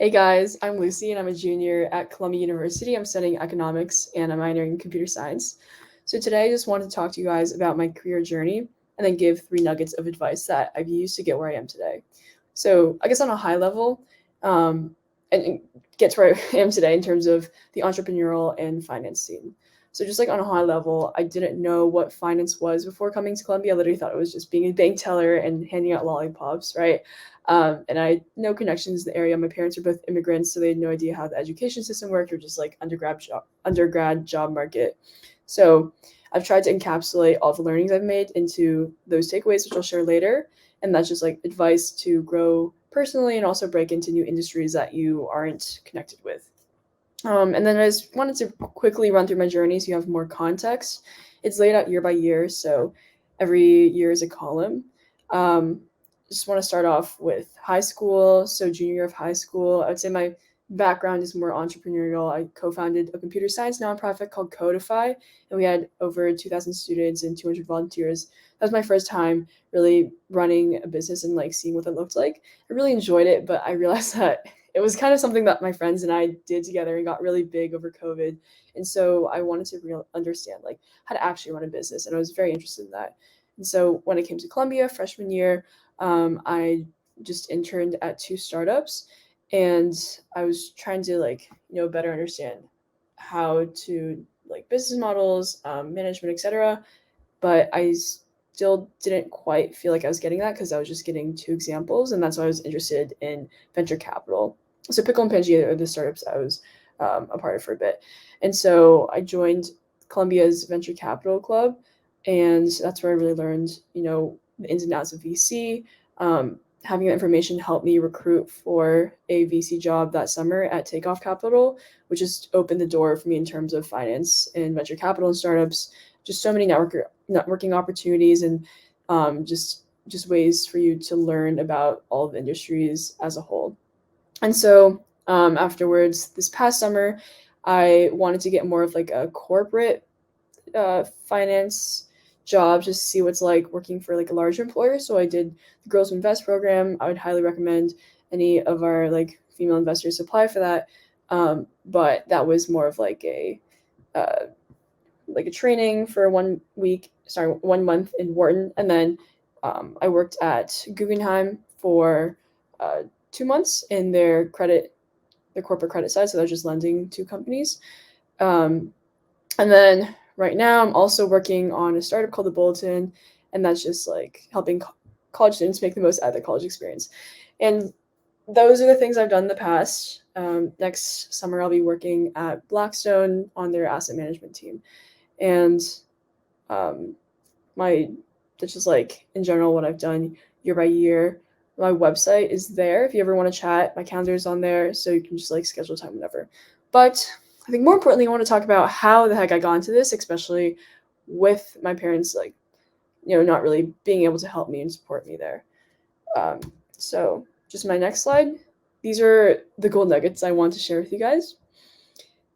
Hey guys, I'm Lucy and I'm a junior at Columbia University. I'm studying economics and I'm minoring in computer science. So today I just wanted to talk to you guys about my career journey and then give 3 nuggets of advice that I've used to get where I am today. So I guess on a high level, and get to where I am today in terms of the entrepreneurial and finance scene. So just like on a high level, I didn't know what finance was before coming to Columbia. I literally thought it was just being a bank teller and handing out lollipops, right? And I had no connections in the area. My parents are both immigrants, so they had no idea how the education system worked or just like undergrad job market. So I've tried to encapsulate all the learnings I've made into those takeaways, which I'll share later. And that's just like advice to grow personally and also break into new industries that you aren't connected with. And then I just wanted to quickly run through my journey so you have more context. It's laid out year by year, so every year is a column. Just want to start off with high school. So junior year of high school, I would say my background is more entrepreneurial. I co-founded a computer science nonprofit called Codify, and we had over 2,000 students and 200 volunteers. That was my first time really running a business and like seeing what it looked like. I really enjoyed it, but I realized that it was kind of something that my friends and I did together and got really big over COVID. And so I wanted to understand like how to actually run a business, and I was very interested in that. And so when I came to Columbia freshman year, I just interned at 2 startups, and I was trying to better understand how to like business models, management, etc. But I still didn't quite feel like I was getting that because I was just getting 2 examples, and that's why I was interested in venture capital. So Pickle and Pangea are the startups I was a part of for a bit, and so I joined Columbia's venture capital club, and that's where I really learned, the ins and outs of VC. Having that information helped me recruit for a VC job that summer at Takeoff Capital, which just opened the door for me in terms of finance and venture capital and startups. Just so many networking opportunities and just ways for you to learn about all the industries as a whole. And so afterwards, this past summer, I wanted to get more of like a corporate finance job just to see what's like working for like a larger employer. So I did the Girls Who Invest program. I would highly recommend any of our like female investors apply for that. But that was more of like a training for 1 month in Wharton, and then I worked at Guggenheim for 2 months in their corporate credit side. So they're just lending to companies. And then right now I'm also working on a startup called The Bulletin, and that's just like helping college students make the most out of their college experience. And those are the things I've done in the past. Next summer I'll be working at Blackstone on their asset management team. And that's just like in general what I've done year by year. My website is there if you ever want to chat. My calendar is on there, so you can just like schedule time whenever. But I think more importantly, I want to talk about how the heck I got into this, especially with my parents, not really being able to help me and support me there. So just my next slide. These are the gold nuggets I want to share with you guys.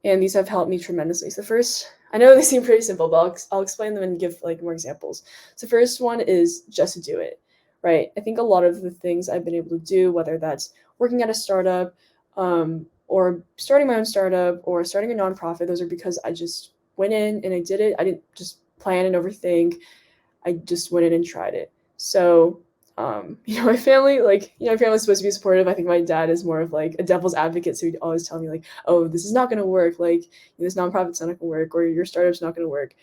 And these have helped me tremendously. So first, I know they seem pretty simple, but I'll explain them and give like more examples. So first one is just to do it, right? I think a lot of the things I've been able to do, whether that's working at a startup, or starting my own startup or starting a nonprofit, those are because I just went in and I did it. I didn't just plan and overthink. I just went in and tried it. So my family, my family's supposed to be supportive. I think my dad is more of like a devil's advocate. So he'd always tell me like, oh, this is not going to work. Like this nonprofit's not going to work, or your startup's not going to work.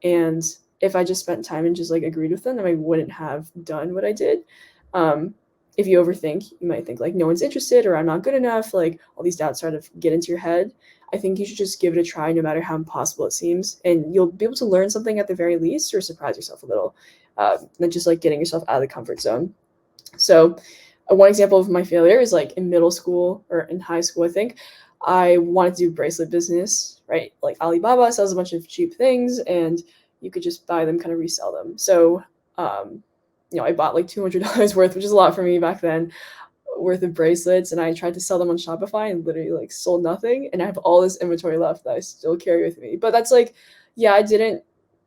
And if I just spent time and just like agreed with them, then I wouldn't have done what I did. If you overthink, you might think like no one's interested or I'm not good enough. Like all these doubts sort of get into your head. I think you should just give it a try no matter how impossible it seems. And you'll be able to learn something at the very least or surprise yourself a little. Than just like getting yourself out of the comfort zone. So one example of my failure is like in middle school or in high school, I think I wanted to do bracelet business, right? Like Alibaba sells a bunch of cheap things and you could just buy them, kind of resell them. So, I bought like $200 worth, which is a lot for me back then, worth of bracelets. And I tried to sell them on Shopify and literally like sold nothing. And I have all this inventory left that I still carry with me. But that's like, yeah, I didn't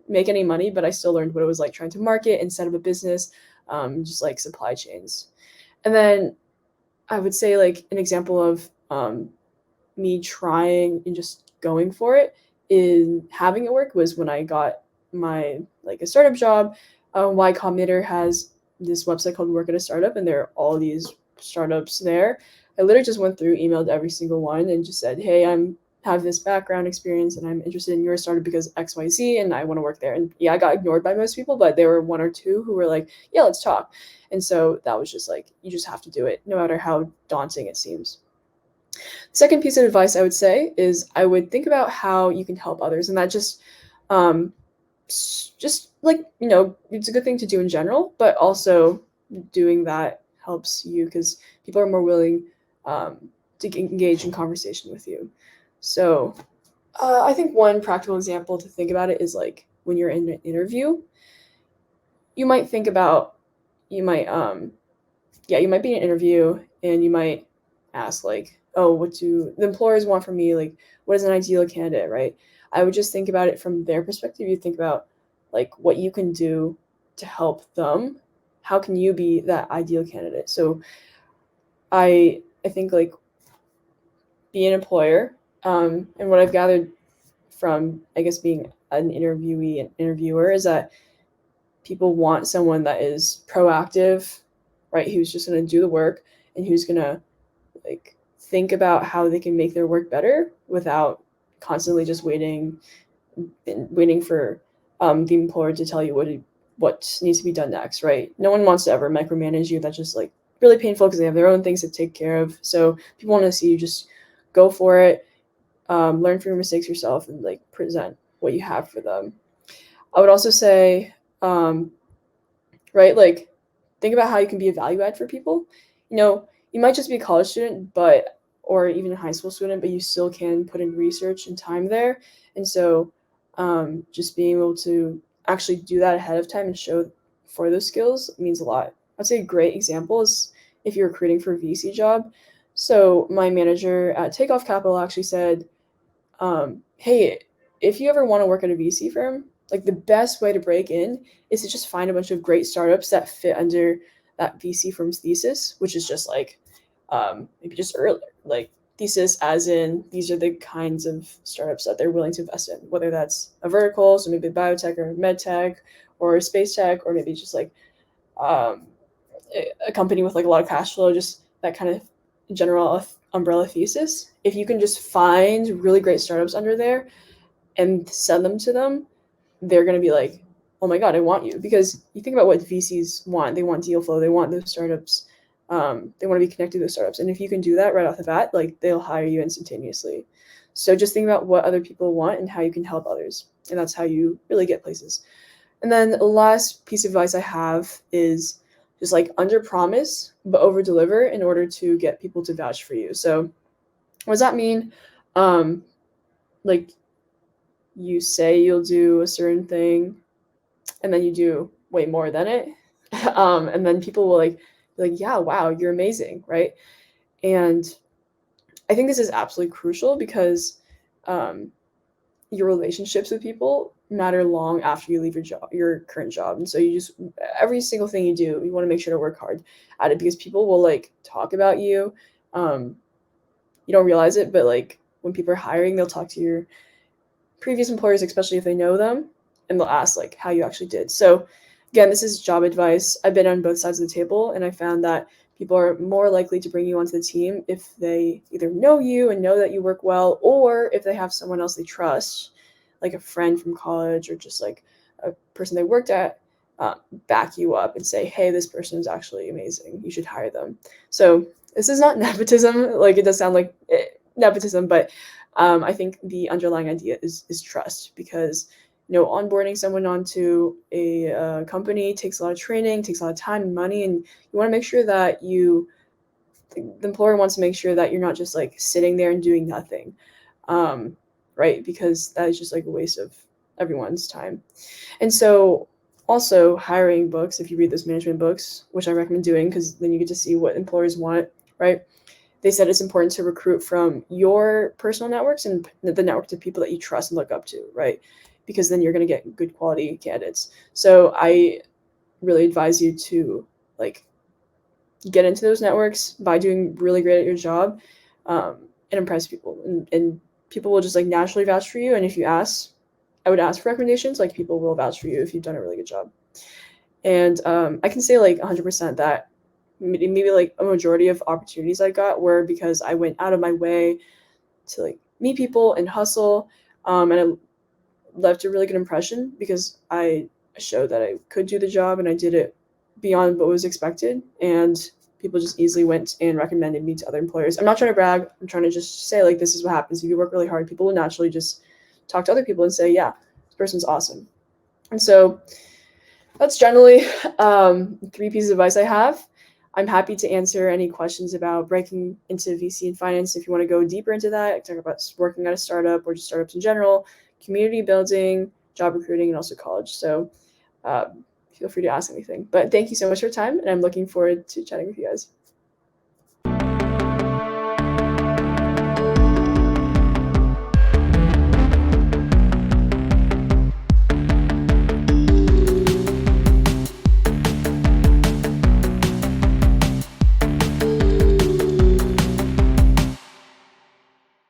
make any money, but I still learned what it was like trying to market and set up a business, just like supply chains. And then I would say like an example of me trying and just going for it in having it work was when I got my a startup job. Y Combinator has this website called Work at a Startup, and there are all these startups there. I literally just went through, emailed every single one, and just said, "Hey, have this background experience, and I'm interested in your startup because XYZ, and I want to work there." And yeah, I got ignored by most people, but there were one or two who were like, "Yeah, let's talk." And so that was just you just have to do it, no matter how daunting it seems. Second piece of advice I would say is I would think about how you can help others, and that um, just it's a good thing to do in general, but also doing that helps you because people are more willing to engage in conversation with you. So I think one practical example to think about it is when you're in an interview, you might think about you might you might be in an interview and you might ask oh, what do the employers want from me? What is an ideal candidate, right? I would just think about it from their perspective. You think about what you can do to help them. How can you be that ideal candidate? So I think be an employer. And what I've gathered from I guess being an interviewee and interviewer is that people want someone that is proactive, right? Who's just going to do the work and who's going to think about how they can make their work better without constantly just waiting for the employer to tell you what needs to be done next, right? No one wants to ever micromanage you. That's just really painful because they have their own things to take care of. So people want to see you just go for it, learn from your mistakes yourself, and present what you have for them. I would also say, right, think about how you can be a value add for people. You might just be a college student, or even a high school student, but you still can put in research and time there. And so just being able to actually do that ahead of time and show for those skills means a lot. I'd say a great example is if you're recruiting for a VC job. So my manager at Takeoff Capital actually said, hey, if you ever want to work at a VC firm, the best way to break in is to just find a bunch of great startups that fit under that VC firm's thesis, which is just maybe just early, thesis as in these are the kinds of startups that they're willing to invest in, whether that's a vertical, so maybe biotech or med tech or space tech, or maybe just um, a company with a lot of cash flow, just that kind of general umbrella thesis. If you can just find really great startups under there and send them to them, they're going to be like, oh my God, I want you. Because you think about what VCs want. They want deal flow. They want those startups. They want to be connected to those startups. And if you can do that right off the bat, they'll hire you instantaneously. So just think about what other people want and how you can help others. And that's how you really get places. And then the last piece of advice I have is just under promise, but over deliver in order to get people to vouch for you. So what does that mean? You say you'll do a certain thing and then you do way more than it. And then people will be like, yeah, wow, you're amazing, right? And I think this is absolutely crucial because your relationships with people matter long after you leave your current job. And so every single thing you do, you want to make sure to work hard at it because people will talk about you. You don't realize it, but when people are hiring, they'll talk to your previous employers, especially if they know them, and they'll ask how you actually did. So again, this is job advice. I've been on both sides of the table, and I found that people are more likely to bring you onto the team if they either know you and know that you work well, or if they have someone else they trust, like a friend from college or just a person they worked at, back you up and say, hey, this person is actually amazing. You should hire them. So this is not nepotism. It does sound like nepotism, but I think the underlying idea is trust because onboarding someone onto a company takes a lot of training, takes a lot of time and money, and you want to make sure that the employer wants to make sure that you're not just sitting there and doing nothing, right? Because that is just a waste of everyone's time. And so also hiring books, if you read those management books, which I recommend doing because then you get to see what employers want, right? They said it's important to recruit from your personal networks and the networks of people that you trust and look up to, right? Because then you're going to get good quality candidates. So I really advise you to get into those networks by doing really great at your job. and impress people. And people will just like naturally vouch for you. And if you ask, I would ask for recommendations. Like people will vouch for you if you've done a really good job. And I can say like 100% that maybe like a majority of opportunities I got were because I went out of my way to like meet people and hustle. And I left a really good impression because I showed that I could do the job and I did it beyond what was expected. And people just easily went and recommended me to other employers. I'm not trying to brag. I'm trying to just say like, this is what happens. If you work really hard, people will naturally just talk to other people and say, yeah, this person's awesome. And so that's generally 3 pieces of advice I have. I'm happy to answer any questions about breaking into VC and finance if you want to go deeper into that. Talk about working at a startup or just startups in general, community building, job recruiting, and also college. So feel free to ask anything. But thank you so much for your time, and I'm looking forward to chatting with you guys.